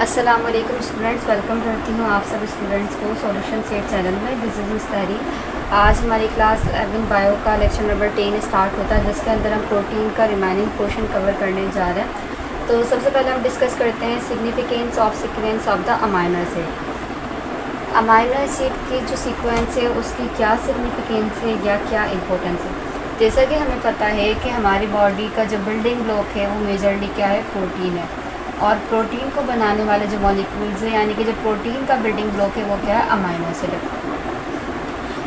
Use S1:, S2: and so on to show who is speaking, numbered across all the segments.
S1: अस्सलाम वालेकुम students, welcome करती हूँ आप सब स्टूडेंट्स को सॉल्यूशन सेट चैनल में। दिस इज़ मिस तारी। आज हमारी क्लास 11 बायो का लेक्चर नंबर 10 स्टार्ट होता है, जिसके अंदर हम प्रोटीन का रिमेनिंग पोर्शन कवर करने जा रहे हैं। तो सबसे पहले हम डिस्कस करते हैं significance of sequence of the amino acid. Amino acid की जो सीक्वेंस है उसकी क्या सिग्निफिकेंस है या क्या इम्पोर्टेंस है। जैसा कि हमें पता है कि हमारी बॉडी का जो बिल्डिंग ब्लॉक है वो मेजरली क्या है, प्रोटीन है। और प्रोटीन को बनाने वाले जो मॉलिक्यूल्स हैं, यानी कि जो प्रोटीन का बिल्डिंग ब्लॉक है वो क्या है, अमाइनो एसिड है।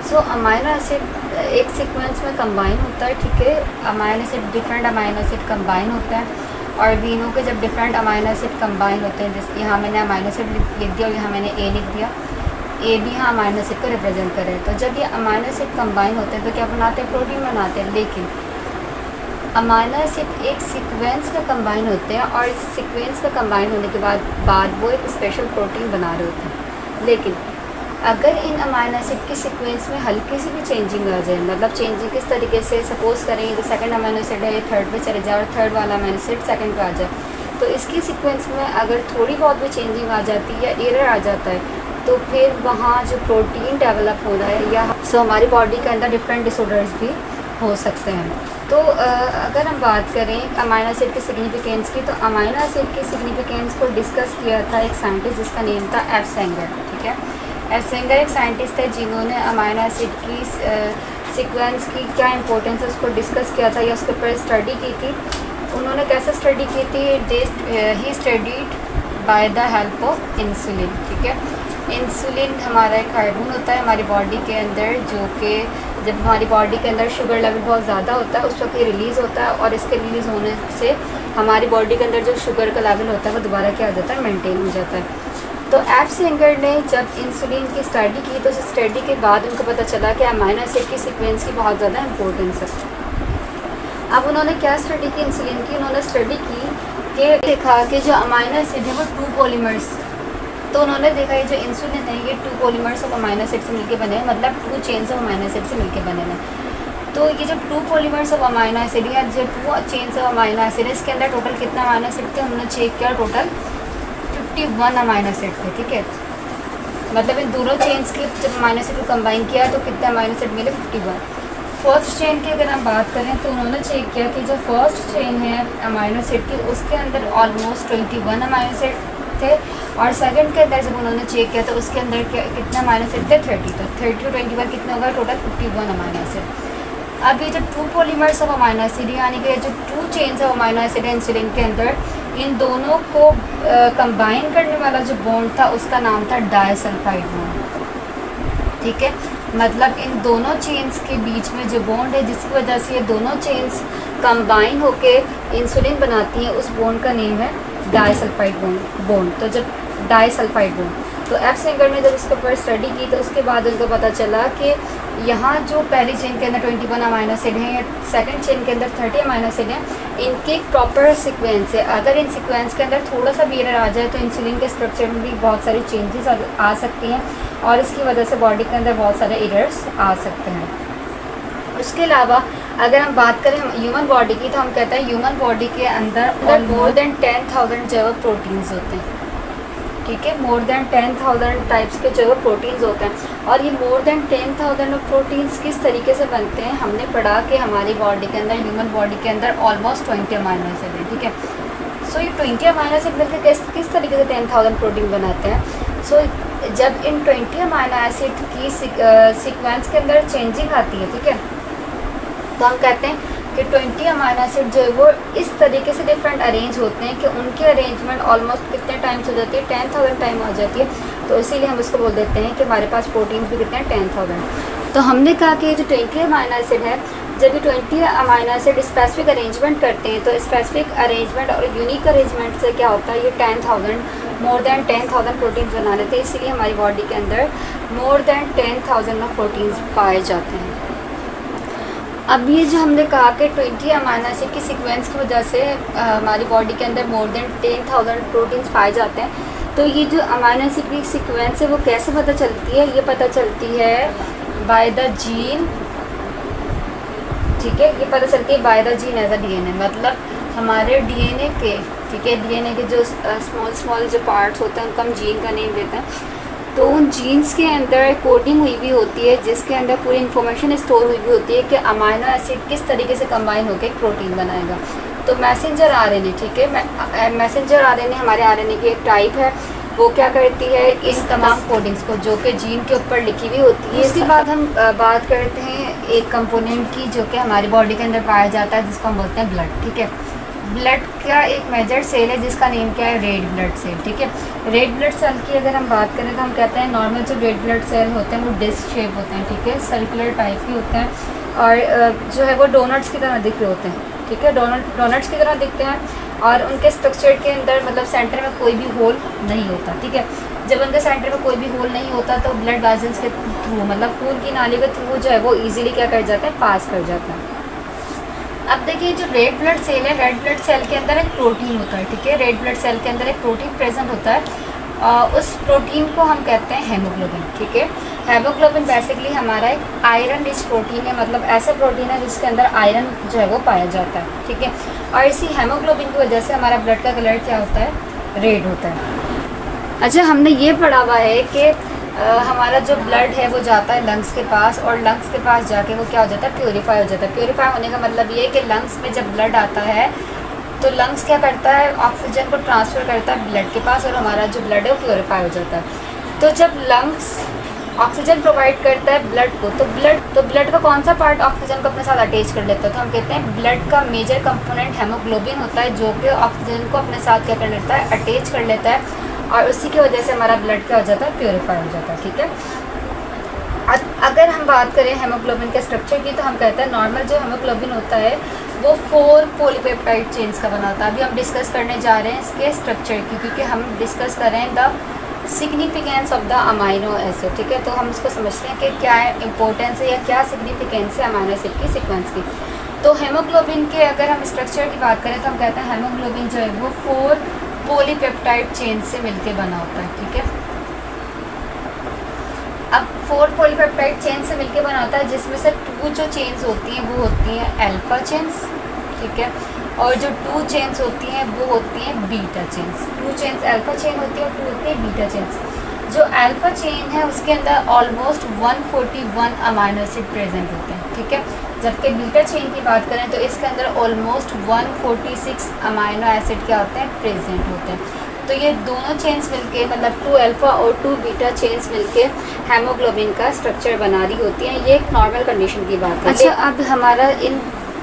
S1: सो अमाइनो एसिड एक सीक्वेंस में कंबाइन होता है, ठीक है। Amino acid different amino acid combine होता है, और वीनों के जब डिफरेंट अमाइनो एसिड कंबाइन होते हैं, जैसे यहाँ मैंने अमाइनो एसिड लिख दिया और यहाँ मैंने ए लिख दिया, ए भी यहाँ अमाइनो एसिड को रिप्रेजेंट करे। तो जब ये अमाइनो एसिड कंबाइन होते हैं तो क्या बनाते हैं, प्रोटीन बनाते हैं। लेकिन अमाइनो एसिड एक सीक्वेंस में कंबाइन होते हैं, और इस सीक्वेंस में कंबाइन होने के बाद वो एक स्पेशल प्रोटीन बना रहे होते हैं। लेकिन अगर इन अमाइनो एसिड की सीक्वेंस में हल्की सी भी चेंजिंग आ जाए, मतलब चेंजिंग किस तरीके से, सपोज करें जो सेकंड अमाइनो एसिड है ये थर्ड पे चले जाए और थर्ड वाला अमाइनो एसिड सेकंड पे आ जाए, तो इसकी सीक्वेंस में अगर थोड़ी बहुत भी चेंजिंग आ जाती है या एरर आ जाता है, तो फिर वहाँ जो प्रोटीन डेवलप हो रहा है या हमारी बॉडी के अंदर डिफरेंट डिसऑर्डर्स भी हो सकते हैं। तो अगर हम बात करें अमाइनो एसिड की सिग्निफिकेंस की, तो अमाइनो एसिड की सिग्निफिकेंस को डिस्कस किया था एक साइंटिस्ट जिसका नेम था एफ सेंगर, ठीक है। एफ सेंगर एक साइंटिस्ट है जिन्होंने अमाइनो एसिड की सीक्वेंस की क्या इंपॉर्टेंस है उसको डिस्कस किया था या उसके ऊपर स्टडी की थी। उन्होंने कैसे स्टडी की थी, he studied by the help of insulin, ठीक है। इंसुलिन हमारा एक हार्मोन होता है हमारी बॉडी के अंदर, जो कि जब हमारी बॉडी के अंदर शुगर लेवल बहुत ज़्यादा होता है उस वक्त ये रिलीज़ होता है, और इसके रिलीज़ होने से हमारी बॉडी के अंदर जो शुगर का लेवल होता है वो दोबारा क्या हो जाता है, मेंटेन हो जाता है। तो एफ सेंगर ने जब इंसुलिन की स्टडी की तो उस स्टडी के बाद उनको पता चला कि अमाइनो एसिड की सीक्वेंस की बहुत ज़्यादा इंपॉर्टेंस है। अब उन्होंने क्या स्टडी की इंसुलिन की, उन्होंने स्टडी की कि देखा कि जो अमाइनो एसिड है वो 2 पॉलीमर्स, तो उन्होंने देखा ये जो इंसुलिन है ये 2 पॉलीमर्स ऑफ अमाइनो एसिड से मिलके बने हैं, मतलब 2 चेन्स ऑफ अमाइनो एसिड से मिलके बने हैं। तो ये जो 2 पॉलीमर्स ऑफ अमाइनो एसिड या जो 2 चेन्स ऑफ अमाइनो एसिड है, इसके अंदर टोटल कितना अमाइनो एसिड थे, उन्होंने चेक किया, टोटल 51 अमाइनो एसिड थे, ठीक है। मतलब इन दोनों चेन्स के जब अमाइनो एसिड को कंबाइन किया तो कितने अमाइनो एसिड मिले, 51। फर्स्ट चेन की अगर हम बात करें तो उन्होंने चेक किया कि जो फर्स्ट चेन है अमाइनो एसिड की उसके अंदर ऑलमोस्ट 21 अमाइनो एसिड थे, और सेकंड के अंदर जब उन्होंने चेक किया तो उसके अंदर कितने अमाइनो एसिड थे, 30। तो 30 to 21 कितने होगा, टोटल 51 अमाइनो एसिड। अब ये जो 2 पॉलीमर्स ऑफ अमाइनो एसिड यानी कि जो 2 चेन्स ऑफ अमाइनो एसिड है इंसुलिन के अंदर, इन दोनों को कंबाइन करने वाला जो बॉन्ड था उसका नाम था डाइसल्फाइड बॉन्ड, ठीक है। मतलब इन दोनों चेन्स के बीच में जो बॉन्ड है जिसकी वजह से ये दोनों चेन्स कंबाइन होके इंसुलिन बनाती हैं, उस बॉन्ड का नेम है डाइसल्फाइड बॉन्ड। तो जब डाइसल्फाइड बॉन्ड, तो एफ सेंगर ने जब इसके ऊपर स्टडी की तो उसके बाद उनको पता चला कि यहाँ जो पहली चेन के अंदर 21 अमाइनो एसिड हैं या सेकंड चेन के अंदर 30 अमाइनो एसिड हैं, इनकी प्रॉपर सीक्वेंस है। अगर इन सीक्वेंस के अंदर थोड़ा सा भी एरर आ जाए तो इंसुलिन के स्ट्रक्चर में भी बहुत सारी चेंजेस आ सकती हैं, और इसकी वजह से बॉडी के अंदर बहुत सारे एरर्स आ सकते हैं। उसके अलावा अगर हम बात करें ह्यूमन बॉडी की, तो हम कहते हैं ह्यूमन बॉडी के अंदर मोर देन 10,000 जो प्रोटीन्स होते हैं, ठीक है। मोर देन 10,000 टाइप्स के जो प्रोटीन्स होते हैं, और ये मोर देन 10,000 प्रोटीन्स किस तरीके से बनते हैं, हमने पढ़ा कि हमारी बॉडी के अंदर, ह्यूमन बॉडी के अंदर ऑलमोस्ट 20 अमाइनो एसिड है, ठीक है। सो ये 20 अमाइनो एसिड मिलकर किस तरीके से 10,000 प्रोटीन बनाते हैं। सो जब इन 20 अमाइनो एसिड की सीक्वेंस के अंदर चेंजिंग आती है, ठीक है, तो हम कहते हैं कि 20 अमाइनो एसिड जो है वो इस तरीके से डिफरेंट अरेंज होते हैं कि उनकी अरेंजमेंट ऑलमोस्ट कितने टाइम्स हो जाती है, 10,000 टाइम हो जाती है। तो इसीलिए हम उसको बोल देते हैं कि हमारे पास प्रोटीन्स भी कितने हैं, 10,000। तो हमने कहा कि जो 20 अमाइनो एसिड है, जब ये 20 अमाइनो एसिड स्पेसिफिक अरेंजमेंट करते हैं तो स्पेसिफिक अरेंजमेंट और यूनिक अरेंजमेंट से क्या होता है, ये 10,000 मोर देन 10,000 प्रोटीन्स बना लेते हैं। इसीलिए हमारी बॉडी के अंदर मोर देन 10,000 प्रोटीन्स पाए जाते हैं। अब ये जो हमने कहा कि 20 अमाइनो एसिड की सीक्वेंस की वजह से हमारी बॉडी के अंदर मोर देन 10,000 प्रोटीन्स पाए जाते हैं, तो ये जो अमाइनो एसिड की सीक्वेंस है वो कैसे पता चलती है, ये पता चलती है बाय द जीन, ठीक है। ये पता चलती है by the gene as a DNA, मतलब हमारे डीएनए के, ठीक है। डीएनए के जो स्मॉल जो पार्ट्स होते हैं उनको हम जीन का नेम देते हैं। तो उन जीन्स के अंदर कोडिंग हुई हुई होती है जिसके अंदर पूरी इन्फॉर्मेशन स्टोर हुई हुई होती है कि अमाइनो एसिड किस तरीके से कंबाइन होकर एक प्रोटीन बनाएगा। तो मैसेंजर आरएनए, ठीक है, मैसेंजर आरएनए हमारे आरएनए की एक टाइप है। वो क्या करती है, इस तमाम कोडिंग्स को जो कि जीन के ऊपर लिखी हुई होती है। इसके बाद हम बात करते हैं एक कंपोनेंट की जो कि हमारी बॉडी के अंदर पाया जाता है, जिसको हम बोलते हैं ब्लड, ठीक है। ब्लड का एक मेजर सेल है जिसका नेम क्या है, रेड ब्लड सेल, ठीक है। रेड ब्लड सेल की अगर हम बात करें तो हम कहते हैं नॉर्मल जो रेड ब्लड सेल होते हैं वो डिस्क शेप होते हैं, ठीक है, सर्कुलर टाइप के होते हैं और जो है वो डोनट्स की तरह दिख रहे होते हैं, ठीक है, डोनट्स की तरह दिखते हैं और उनके स्ट्रक्चर के अंदर मतलब सेंटर में कोई भी होल नहीं होता, ठीक है। जब उनके सेंटर में कोई भी होल नहीं होता तो ब्लड वेसल्स के थ्रू मतलब खून की नाली के थ्रू जो है वो ईजिली क्या कर जाता है, पास कर जाता है। अब देखिए जो रेड ब्लड सेल है, रेड ब्लड सेल के अंदर एक प्रोटीन होता है, ठीक है। रेड ब्लड सेल के अंदर एक प्रोटीन प्रेजेंट होता है, उस प्रोटीन को हम कहते हैं हेमोग्लोबिन, ठीक है। हेमोग्लोबिन बेसिकली हमारा एक आयरन रिच प्रोटीन है, मतलब ऐसा प्रोटीन है जिसके अंदर आयरन जो है वो पाया जाता है, ठीक है। और इसी हेमोग्लोबिन की वजह से हमारा ब्लड का कलर क्या होता है, रेड होता है। अच्छा, हमने ये पढ़ा हुआ है कि हमारा जो ब्लड है वो जाता है लंग्स के पास और लंग्स के पास जाके वो क्या हो जाता है, प्योरीफाई हो जाता है। प्योरीफाई होने का मतलब ये है कि लंग्स में जब ब्लड आता है तो लंग्स क्या करता है, ऑक्सीजन को ट्रांसफ़र करता है ब्लड के पास और हमारा जो ब्लड है वो प्योरीफाई हो जाता है। तो जब लंग्स ऑक्सीजन प्रोवाइड करता है ब्लड को, तो ब्लड का कौन सा पार्ट ऑक्सीजन को अपने साथ अटैच कर लेता है, तो हम कहते हैं ब्लड का मेजर कंपोनेंट हेमोग्लोबिन होता है जो कि ऑक्सीजन को अपने साथ क्या कर लेता है, अटैच कर लेता है और उसी की वजह से हमारा ब्लड क्या हो जाता है, प्योरीफाई हो जाता है, ठीक है। अगर हम बात करें हेमोग्लोबिन के स्ट्रक्चर की तो हम कहते हैं नॉर्मल जो हेमोग्लोबिन होता है वो 4 पॉलीपेप्टाइड चेन्स का बना होता है। अभी हम डिस्कस करने जा रहे हैं इसके स्ट्रक्चर की, क्योंकि हम डिस्कस कर रहे हैं the significance of the amino acid, ठीक है। तो हम इसको समझते हैं कि क्या इंपॉर्टेंस है या क्या सिग्निफिकेंस है अमाइनो एसिड की सीक्वेंस की। तो हेमोग्लोबिन के अगर हम स्ट्रक्चर की बात करें तो हम कहते हैं हेमोग्लोबिन जो है वो 4 पॉलीपेप्टाइड चेन से मिलकर बना होता है, ठीक है। अब 4 पॉलीपेप्टाइड चेन से मिलकर बना होता है जिसमें से 2 जो चेन्स होती हैं वो होती हैं अल्फा चेन्स, ठीक है, और जो 2 चेन्स होती हैं वो होती हैं beta chains. 2 chains alpha chain होती है और 2 होती है बीटा चेन्स। जो अल्फा चेन है उसके अंदर ऑलमोस्ट 141 अमाइनो एसिड प्रेजेंट होते हैं, ठीक है, जबकि बीटा चेन की बात करें तो इसके अंदर ऑलमोस्ट 146 अमाइनो एसिड क्या होते हैं, प्रेजेंट होते हैं। तो ये दोनों चेन्स मिलके मतलब 2 अल्फ़ा और 2 बीटा चेन्स मिलके हेमोग्लोबिन का स्ट्रक्चर बना रही होती हैं। ये एक नॉर्मल कंडीशन की बात है। अच्छा, अब हमारा इन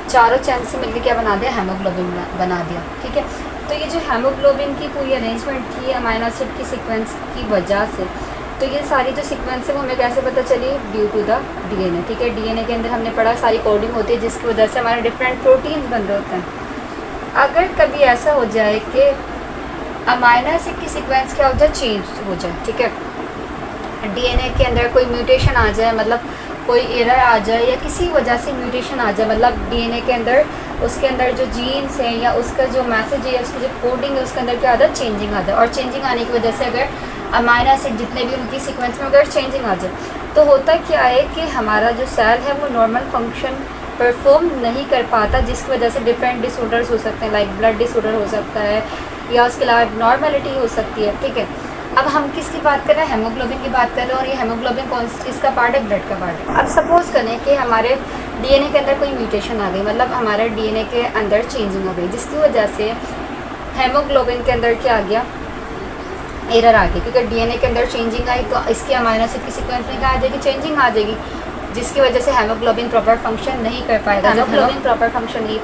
S1: चारों चेन्स से मिलके क्या बना दिया, हेमोग्लोबिन बना दिया, ठीक है। तो ये जो हेमोग्लोबिन की पूरी अरेंजमेंट थी अमाइनो एसिड की सीक्वेंस की वजह से, तो ये सारी जो सीक्वेंस है वो हमें कैसे पता चली, ड्यू टू द डीएनए, ठीक है। डीएनए के अंदर हमने पढ़ा सारी कोडिंग होती है जिसकी वजह से हमारे डिफरेंट प्रोटीन्स बन रहे होते हैं। अगर कभी ऐसा हो जाए कि अमाइनो एसिड की सीक्वेंस क्या हो जाए, चेंज हो जाए, ठीक है, डीएनए के अंदर कोई म्यूटेशन आ जाए, मतलब कोई एरर आ जाए या किसी वजह से म्यूटेशन आ जाए, मतलब डीएनए के अंदर उसके अंदर जो जीन्स हैं या उसका जो मैसेज है, उसकी जो कोडिंग है उसके अंदर क्या आ जाए, चेंजिंग आ जाए। और चेंजिंग आने की वजह से अगर अमाइनो एसिड जितने भी उनकी सीक्वेंस में अगर चेंजिंग आ जाए तो होता क्या है कि हमारा जो सेल है वो नॉर्मल फंक्शन परफॉर्म नहीं कर पाता, जिसकी वजह से डिफरेंट डिसऑर्डर्स हो सकते हैं, लाइक ब्लड डिसऑर्डर हो सकता है या उसके अलावा नॉर्मेलिटी हो सकती है, ठीक है। अब हम किसकी बात कर रहे हैं, हेमोग्लोबिन की बात कर रहे हैं और ये हेमोग्लोबिन कौन किसका पार्ट है, ब्लड का पार्ट है। अब सपोज करें कि हमारे डीएनए के अंदर कोई म्यूटेशन आ गई, मतलब हमारे डीएनए के अंदर चेंजिंग हो गई जिसकी वजह से हेमोग्लोबिन के अंदर क्या आ गया, एरर आ गई, क्योंकि डीएनए के अंदर चेंजिंग आई तो इसकी अमाइनो एसिड की सीक्वेंस में क्या आ जाएगी, चेंजिंग आ जाएगी, जिसकी वजह से हेमोग्लोबिन प्रॉपर फंक्शन नहीं कर पाएगा। जब हेमोग्लोबिन प्रॉपर फंक्शन नहीं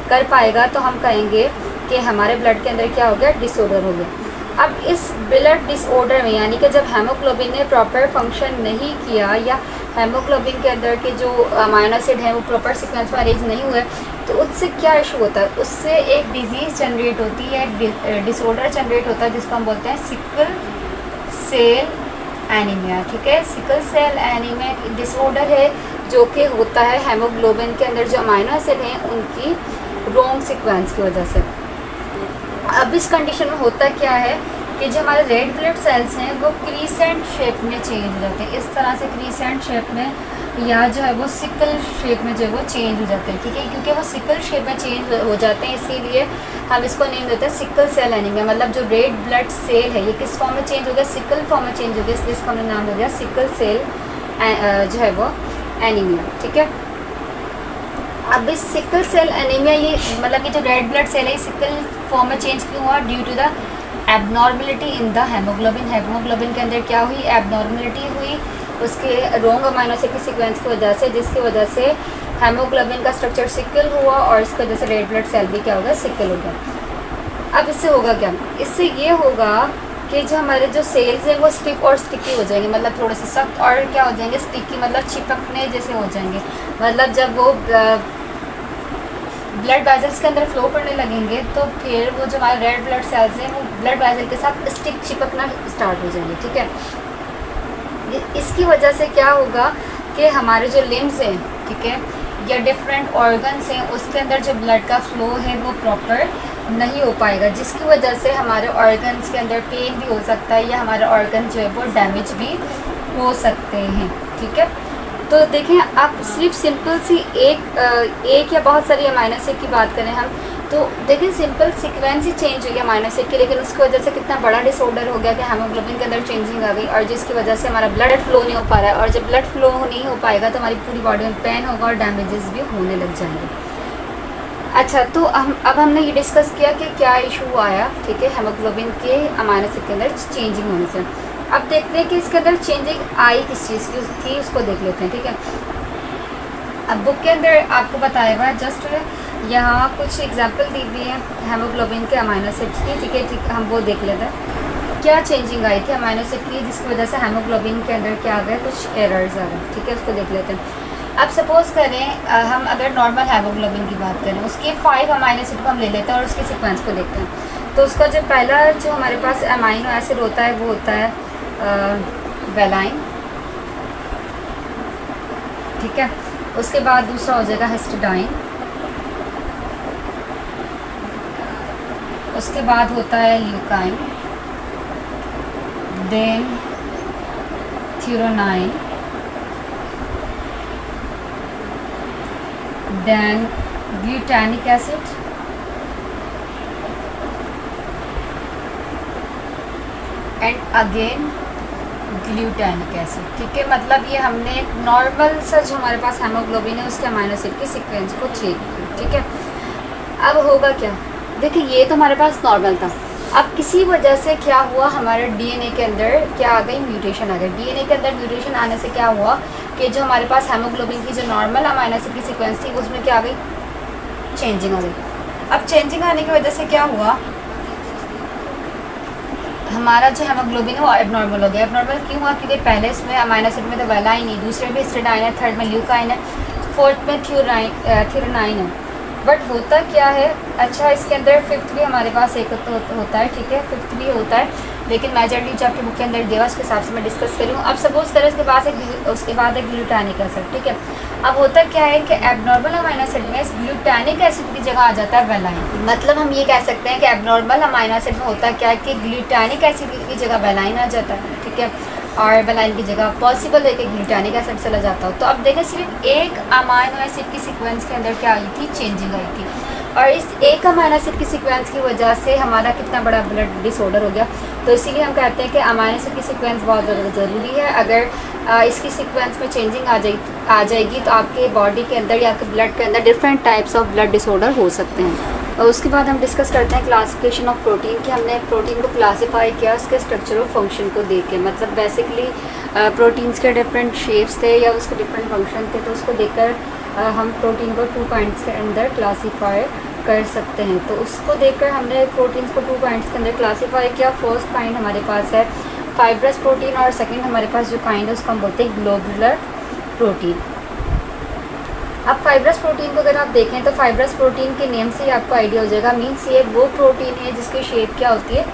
S1: कर पाएगा तो हम कहेंगे कि हमारे ब्लड के अंदर क्या हो गया, डिसऑर्डर हो गया। अब इस ब्लड डिसऑर्डर में यानी कि जब हेमोग्लोबिन ने प्रॉपर फंक्शन नहीं किया या हेमोग्लोबिन के अंदर के जो अमाइनो एसिड हैं वो प्रॉपर सीक्वेंस में अरेंज नहीं हुए तो उससे क्या इशू होता है, उससे एक डिजीज़ जनरेट होती है, डिसऑर्डर जनरेट होता है जिसको हम बोलते हैं सिकल सेल एनीमिया, ठीक है। सिकल सेल एनीमिया डिसऑर्डर है जो कि होता है हेमोग्लोबिन के अंदर जो अमाइनो एसिड हैं उनकी रॉन्ग सीक्वेंस की वजह से। अब इस कंडीशन में होता क्या है कि जो हमारे रेड ब्लड सेल्स हैं वो क्रीसेंट शेप में चेंज हो जाते हैं, इस तरह से क्रीसेंट शेप में, या जो है वो सिकल शेप में जो है वो चेंज हो जाते हैं, ठीक है। क्योंकि वो सिकल शेप में चेंज हो जाते हैं इसीलिए हम इसको नेम देते हैं सिकल सेल एनीमिया। मतलब जो रेड ब्लड सेल है ये किस फॉर्म में चेंज हो गया, सिकल फॉर्म में चेंज हो गया, इसलिए इसका हमने नाम दे दिया सिकल सेल जो है वो एनीमिया, ठीक है। अब इस सिकल सेल एनीमिया, ये मतलब कि जो रेड ब्लड सेल है सिकल फॉर्म में चेंज क्यों हुआ, due to the abnormality in the haemoglobin. Haemoglobin के अंदर क्या हुई, एबनॉर्मलिटी हुई उसके रोंग अमाइनो एसिड की सीक्वेंस की वजह से, जिसकी वजह से हेमोग्लोबिन का स्ट्रक्चर सिकल हुआ और इसकी वजह से रेड ब्लड सेल भी क्या होगा, सिकल होगा। अब इससे होगा क्या, इससे ये होगा कि जो हमारे जो सेल्स हैं वो स्टिफ और स्टिकी हो जाएंगे, मतलब थोड़े से सख्त और क्या हो जाएंगे, स्टिकी, मतलब चिपकने जैसे हो जाएंगे। मतलब जब वो ब्लड वेजल्स के अंदर फ्लो करने लगेंगे तो फिर वो जो हमारे रेड ब्लड सेल्स हैं वो ब्लड वेजल के साथ स्टिक चिपकना स्टार्ट हो जाएंगे, ठीक है। इसकी वजह से क्या होगा कि हमारे जो लिम्स हैं, ठीक है, या डिफरेंट ऑर्गन्स हैं उसके अंदर जो ब्लड का फ्लो है वो प्रॉपर नहीं हो पाएगा, जिसकी वजह से हमारे ऑर्गन्स के अंदर पेन भी हो सकता है या हमारे ऑर्गन जो है वो डैमेज भी हो सकते हैं, ठीक है। तो देखें, आप सिर्फ सिंपल सी एक या बहुत सारी अमाइनो एसिड की बात करें हम, तो देखिए सिंपल सीक्वेंस ही चेंज हो गया अमाइनो एसिड की, लेकिन उसकी वजह से कितना बड़ा डिसऑर्डर हो गया कि हेमोग्लोबिन के अंदर चेंजिंग आ गई, और जिसकी वजह से हमारा ब्लड फ्लो नहीं हो पा रहा है, और जब ब्लड फ्लो नहीं हो पाएगा तो हमारी पूरी बॉडी में पेन होगा और डैमेजेस भी होने लग जाएंगे। अच्छा, तो अब हमने ये डिस्कस किया कि क्या इशू आया, ठीक है, हेमोग्लोबिन के अमाइनो एसिड के अंदर चेंजिंग होने से। अब देखते हैं कि इसके अंदर चेंजिंग आई किस चीज़ की थी, उसको देख लेते हैं, ठीक है। अब बुक के अंदर आपको बताया हुआ है, जस्ट यहाँ कुछ एग्जांपल दी हुई है हेमोग्लोबिन के अमाइनो एसिड्स की, ठीक है, ठीक, हम वो देख लेते हैं क्या चेंजिंग आई थी अमाइनो एसिड की, जिसकी वजह से हेमोग्लोबिन के अंदर क्या आ गया, कुछ एरर्स आ गए, ठीक है, उसको देख लेते हैं। अब सपोज़ करें हम अगर नॉर्मल हेमोग्लोबिन की बात करें, उसके 5 अमाइनो एसिड को हम ले लेते हैं और उसके सीक्वेंस को देखते हैं। तो उसका जो पहला जो हमारे पास अमाइनो एसिड होता है वो होता है वेलाइन, ठीक है। उसके बाद दूसरा हो जाएगा हिस्टिडाइन, उसके बाद होता है leucine, then threonine, then glutamic acid, and again glutamic acid, ठीक है। मतलब ये हमने नॉर्मल सा जो हमारे पास हेमोग्लोबिन है उसके अमाइनो एसिड के सीक्वेंस को चेक किया, ठीक है। अब होगा क्या, देखिए ये तो हमारे पास नॉर्मल था, अब किसी वजह से क्या हुआ, हमारे डीएनए के अंदर क्या आ गई, म्यूटेशन आ गई। डीएनए के अंदर म्यूटेशन आने से क्या हुआ कि जो हमारे पास हेमोग्लोबिन की जो नॉर्मल अमाइनो एसिड की सीक्वेंस थी उसमें क्या आ गई, चेंजिंग आ गई। अब चेंजिंग आने की वजह से क्या हुआ, हमारा जो हेमोग्लोबिन है वो एबनॉर्मल हो गया। एबनॉर्मल क्यों हुआ, क्योंकि पहले इसमें अमाइनो एसिड में तो वेलाइन ही, दूसरे में हिस्टिडाइन है, थर्ड में ल्यूकाइन है, फोर्थ में थ्यूरोनाइन है। बट होता क्या है, अच्छा इसके अंदर फिफ्थ भी हमारे पास एक तो होता है, ठीक है, फिफ्थ भी होता है, लेकिन मेजरली जो आपके बुक के अंदर दिया उसके हिसाब से मैं डिस्कस करूँ। अब सपोज करें उसके बाद एक ग्लूटानिक एसिड, ठीक है। अब होता क्या है कि एबनॉर्मल अमाइनो एसिड में ग्लूटानिक एसिड की जगह आ जाता है वेलाइन। मतलब हम ये कह सकते हैं कि एबनॉर्मल अमाइनो एसिड में होता क्या है कि ग्लूटानिक एसिड की जगह वेलाइन आ जाता है, ठीक है, और वेलाइन की जगह पॉसिबल है कि ग्लूटानिक एसिड चला जाता हो। तो अब देखें सिर्फ एक अमाइनो एसिड की सीक्वेंस के अंदर क्या आई थी, चेंजिंग आई थी, और इस एक अमाइनो एसिड की सीक्वेंस की वजह से हमारा कितना बड़ा ब्लड डिसऑर्डर हो गया। तो इसीलिए हम कहते हैं कि अमाइनो एसिड की सीक्वेंस बहुत ज़्यादा ज़रूरी है। अगर इसकी सीक्वेंस में चेंजिंग आ जाएगी तो आपके बॉडी के अंदर या आपके ब्लड के अंदर different types of blood disorder हो सकते हैं। और उसके बाद हम डिस्कस करते हैं क्लासिफिकेशन ऑफ प्रोटीन, कि हमने प्रोटीन को क्लासीफाई किया उसके स्ट्रक्चर और फंक्शन को देख के। मतलब बेसिकली प्रोटीन्स के डिफरेंट शेप्स थे या उसके डिफरेंट फंक्शन थे, तो उसको देखकर हम प्रोटीन को 2 पॉइंट्स के अंदर क्लासीफाई कर सकते हैं। तो उसको देखकर हमने प्रोटीन्स को 2 पॉइंट्स के अंदर क्लासीफाई किया। फर्स्ट पॉइंट हमारे पास है फाइब्रस प्रोटीन, और सेकंड हमारे पास जो काइंड है उसको हम बोलते हैं ग्लोबुलर प्रोटीन। अब फाइब्रस प्रोटीन को अगर आप देखें तो फाइब्रस प्रोटीन के नेम से ही आपको आइडिया हो जाएगा, मीन्स ये वो प्रोटीन है जिसकी शेप क्या होती है,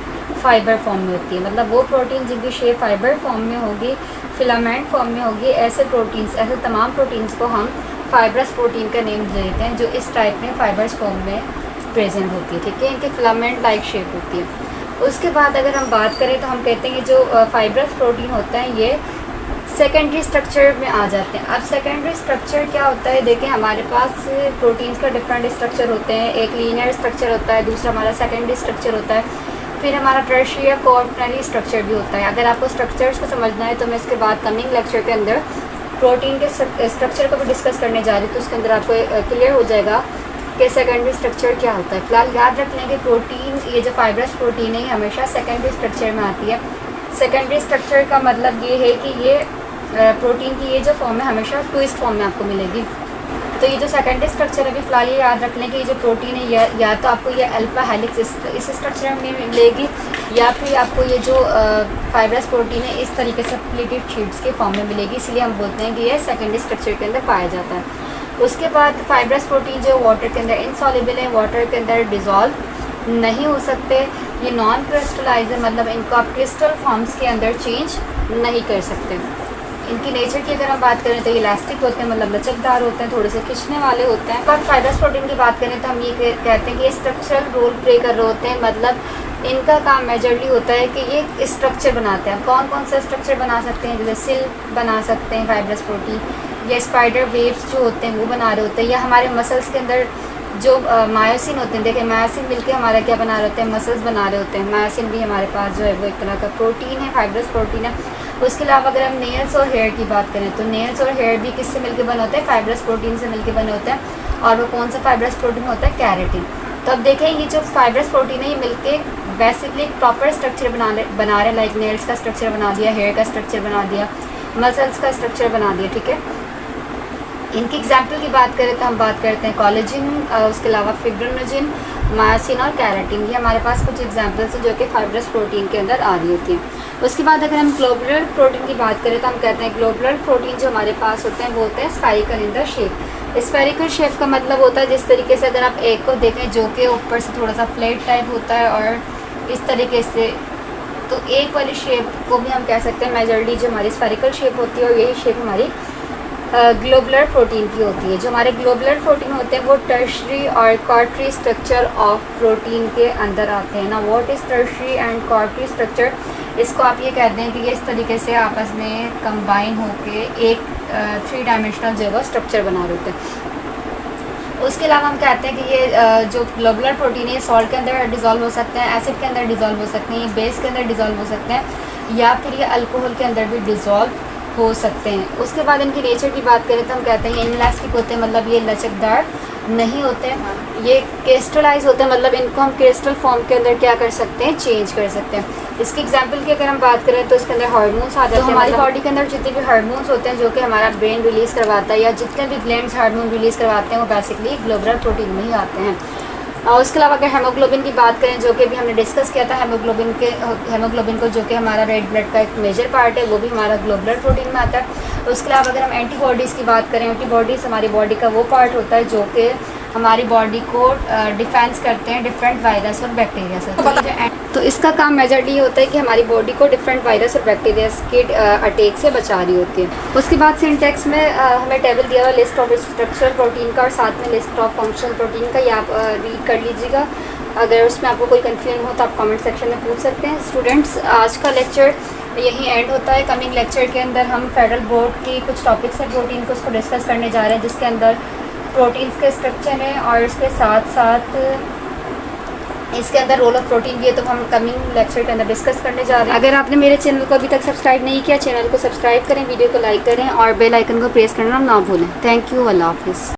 S1: फाइबर फॉर्म में होती है। मतलब वो प्रोटीन जिनकी शेप फाइबर फॉर्म में होगी, फिलामेंट फॉर्म में होगी, ऐसे प्रोटीन्स, ऐसे तमाम प्रोटीन्स को हम फाइब्रस प्रोटीन का नेम देते हैं, जो इस टाइप में फाइबर्स फॉर्म में प्रेजेंट होती है, ठीक है, इनकी फिलामेंट लाइक शेप होती है। उसके बाद अगर हम बात करें तो हम कहते हैं कि जो फाइब्रस प्रोटीन होता है ये सेकेंडरी स्ट्रक्चर में आ जाते हैं। अब सेकेंडरी स्ट्रक्चर क्या होता है, देखिए हमारे पास प्रोटीन्स का डिफरेंट स्ट्रक्चर होते हैं। एक लीनियर स्ट्रक्चर होता है, दूसरा हमारा सेकेंडरी स्ट्रक्चर होता है, फिर हमारा टर्शियरी या क्वार्टरनरी स्ट्रक्चर भी होता है। अगर आपको स्ट्रक्चर्स को समझना है तो मैं इसके बाद कमिंग लेक्चर के अंदर प्रोटीन के स्ट्रक्चर को भी डिस्कस करने जा रही हूँ, तो उसके अंदर आपको क्लियर हो जाएगा कि सेकेंडरी स्ट्रक्चर क्या होता है। फिलहाल याद रख लें कि प्रोटीन, ये जो फाइब्रस प्रोटीन है, हमेशा सेकेंडरी स्ट्रक्चर में आती है। सेकेंडरी स्ट्रक्चर का मतलब ये है कि ये प्रोटीन की ये जो फॉर्म है हमेशा ट्विस्ट फॉर्म में आपको मिलेगी। तो ये जो सेकेंडरी स्ट्रक्चर है, अभी फिलहाल ये याद रख लें कि ये जो प्रोटीन है या तो आपको ये अल्फा हेलिक्स इस स्ट्रक्चर में मिलेगी, या फिर आपको ये जो फाइब्रस प्रोटीन है इस तरीके से प्लेटेड शीट्स के फॉर्म में मिलेगी। इसलिए हम बोलते हैं कि ये सेकेंडरी स्ट्रक्चर के अंदर पाया जाता है। उसके बाद फाइब्रस प्रोटीन जो वाटर के अंदर इनसॉल्युबल है, वाटर के अंदर डिज़ोल्व नहीं हो सकते, ये नॉन क्रिस्टलाइज है, मतलब इनको आप क्रिस्टल फॉर्म्स के अंदर चेंज नहीं कर सकते। इनकी नेचर की अगर हम बात करें तो ये इलास्टिक होते हैं, मतलब लचकदार होते हैं, थोड़े से खिंचने वाले होते हैं। और फाइब्रस प्रोटीन की बात करें तो हम ये कहते हैं कि ये स्ट्रक्चरल रोल प्ले कर रहे होते हैं, मतलब इनका काम मेजरली होता है कि ये स्ट्रक्चर बनाते हैं। कौन कौन सा स्ट्रक्चर बना सकते हैं, जैसे सिल्क बना सकते हैं फाइब्रस प्रोटीन, या स्पाइडर वेव्स जो होते हैं वो बना रहे होते हैं, या हमारे मसल्स के अंदर जो मायोसिन होते हैं, देखिए मायोसिन मिलके हमारा क्या बना रहे होते हैं, मसल्स बना रहे होते हैं। मायोसिन भी हमारे पास जो है वो एक तरह का प्रोटीन है, फाइब्रस प्रोटीन है। उसके अलावा अगर हम नेल्स और हेयर की बात करें तो नेल्स और हेयर भी किससे मिलके बने होते हैं, फाइब्रस प्रोटीन से मिलके बने होते हैं। और वो कौन सा फाइब्रस प्रोटीन होता है, कैरेटिन। तो अब देखें ये जो फाइब्रस प्रोटीन है ये मिलके बेसिकली एक प्रॉपर स्ट्रक्चर बना रहे, लाइक नेल्स का स्ट्रक्चर बना दिया, हेयर का स्ट्रक्चर बना दिया, मसल्स का स्ट्रक्चर बना दिया, ठीक है। इनकी एग्जाम्पल की बात करें तो हम बात करते हैं कोलेजन, उसके अलावा फिब्रिनोजन, मायोसिन और कैराटिन। ये हमारे पास कुछ एग्जाम्पल्स हैं जो कि फाइब्रस प्रोटीन के अंदर आ रही होती हैं। उसके बाद अगर हम ग्लोबुलर प्रोटीन की बात करें तो हम कहते हैं ग्लोबुलर प्रोटीन जो हमारे पास होते हैं वो होते हैं spherical in the shape. Spherical shape का मतलब होता है जिस तरीके से अगर आप एक को देखें जो कि ऊपर से थोड़ा सा फ्लैट टाइप होता है और इस तरीके से, तो एक वाली शेप को भी हम कह सकते हैं मेजरली जो हमारी स्फेरिकल शेप होती है, और यही शेप हमारी ग्लोबुलर प्रोटीन की होती है। जो हमारे ग्लोबुलर प्रोटीन होते हैं वो टर्शरी और क्वार्टरी स्ट्रक्चर ऑफ प्रोटीन के अंदर आते हैं ना। What is tertiary and quaternary structure, इसको आप ये कहते हैं कि ये इस तरीके से आपस में कंबाइन होके एक 3 डायमेंशनल जो है स्ट्रक्चर बना रहे होते हैं। उसके अलावा हम कहते हैं कि ये जो ग्लोबुलर प्रोटीन है सॉल्ट के अंदर डिज़ोल्व हो सकते हैं, एसिड के अंदर डिज़ोल्व हो सकते हैं, ये बेस के अंदर डिज़ोल्व हो सकते हैं, या फिर ये अल्कोहल के अंदर भी डिज़ोल्व हो सकते हैं। उसके बाद इनकी नेचर की बात करें तो हम कहते हैं इनइलास्टिक होते हैं, मतलब ये लचकदार नहीं होते हैं। ये क्रिस्टलाइज होते हैं, मतलब इनको हम क्रिस्टल फॉर्म के अंदर क्या कर सकते हैं, चेंज कर सकते हैं। इसकी एग्जांपल की अगर हम बात करें तो इसके अंदर हार्मोन्स आ जाते हैं। हमारी बॉडी के अंदर जितने भी हार्मोन्स होते हैं जो कि हमारा ब्रेन रिलीज़ करवाता है, या जितने भी ग्लैंड्स हार्मोन रिलीज़ करवाते हैं वो बेसिकली ग्लोबुलर प्रोटीन में ही आते हैं। और उसके अलावा अगर हेमोग्लोबिन की बात करें जो कि भी हमने डिस्कस किया था, हेमोग्लोबिन को जो कि हमारा रेड ब्लड का एक मेजर पार्ट है, वो भी हमारा ग्लोबुलर प्रोटीन में आता है। उसके अलावा अगर हम एंटीबॉडीज़ की बात करें, एंटीबॉडीज़ हमारी बॉडी का वो पार्ट होता है जो कि हमारी बॉडी को डिफेंस करते हैं डिफरेंट वायरस और बैक्टीरिया से। तो इसका काम मेजरली होता है कि हमारी बॉडी को डिफरेंट वायरस और बैक्टीरिया के अटैक से बचा रही होती है। उसके बाद सिंटेक्स में हमें टेबल दिया हुआ लिस्ट ऑफ स्ट्रक्चर प्रोटीन का और साथ में लिस्ट ऑफ फंक्शनल प्रोटीन का, ये आप रीड कर लीजिएगा। अगर उसमें आपको कोई कन्फ्यूजन हो तो आप कमेंट सेक्शन में पूछ सकते हैं। स्टूडेंट्स, आज का लेक्चर यहीं एंड होता है। कमिंग लेक्चर के अंदर हम फेडरल बोर्ड की कुछ टॉपिक्स हैं प्रोटीन को, उसको डिस्कस करने जा रहे हैं, जिसके अंदर प्रोटीन्स के स्ट्रक्चर है और इसके साथ साथ इसके अंदर रोल ऑफ प्रोटीन भी है, तो हम कमिंग लेक्चर के अंदर डिस्कस करने जा रहे हैं। अगर आपने मेरे चैनल को अभी तक सब्सक्राइब नहीं किया, चैनल को सब्सक्राइब करें, वीडियो को लाइक करें और बेल आइकन को प्रेस करना ना भूलें। थैंक यू, अल्लाह हाफिज़।